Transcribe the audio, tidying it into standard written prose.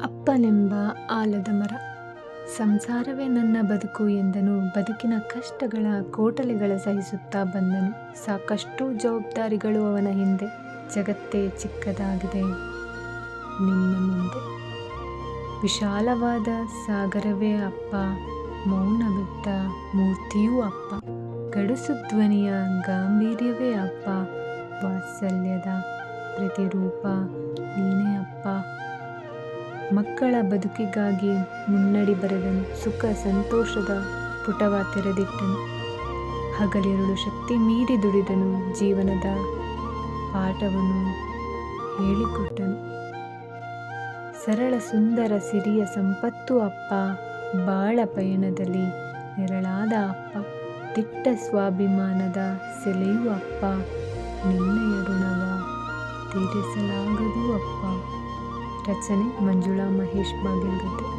ಅಪ್ಪನೆಂಬ ಆಲದ ಮರ. ಸಂಸಾರವೇ ನನ್ನ ಬದುಕು ಎಂದನು. ಬದುಕಿನ ಕಷ್ಟಗಳ ಕೋಟಲೆಗಳ ಸಹಿಸುತ್ತಾ ಬಂದನು. ಸಾಕಷ್ಟು ಜವಾಬ್ದಾರಿಗಳು ಅವನ ಹಿಂದೆ. ಜಗತ್ತೇ ಚಿಕ್ಕದಾಗಿದೆ ನಿನ್ನ ಮುಂದೆ. ವಿಶಾಲವಾದ ಸಾಗರವೇ ಅಪ್ಪ, ಮೌನವೆತ್ತ ಮೂರ್ತಿಯೂ ಅಪ್ಪ. ಗಡುಸು ಧ್ವನಿಯ ಗಾಂಭೀರ್ಯವೇ ಅಪ್ಪ, ವಾತ್ಸಲ್ಯದ ಪ್ರತಿರೂಪ ನೀನೇ ಅಪ್ಪ. ಮಕ್ಕಳ ಬದುಕಿಗಾಗಿ ಮುನ್ನಡಿ ಬರೆದನು. ಸುಖ ಸಂತೋಷದ ಪುಟವ ತೆರೆದಿಟ್ಟನು. ಹಗಲಿರುಳು ಶಕ್ತಿ ಮೀರಿ ದುಡಿದನು. ಜೀವನದ ಪಾಠವನ್ನು ಹೇಳಿಕೊಟ್ಟನು. ಸರಳ ಸುಂದರ ಸಿರಿಯ ಸಂಪತ್ತು ಅಪ್ಪ, ಬಾಳ ಪಯಣದಲ್ಲಿ ನೆರಳಾದ ಅಪ್ಪ. ದಿಟ್ಟ ಸ್ವಾಭಿಮಾನದ ಸೆಲೆಯೂ ಅಪ್ಪ, ನಿನ್ನೆಯ ಋಣವ ತೀರಿಸಲಾಗದು ಅಪ್ಪ. ರಚನೆ ಮಂಜುಳಾ ಮಹೇಶ್ ಬಾಗಿಲ್ಗದ್ದೆ.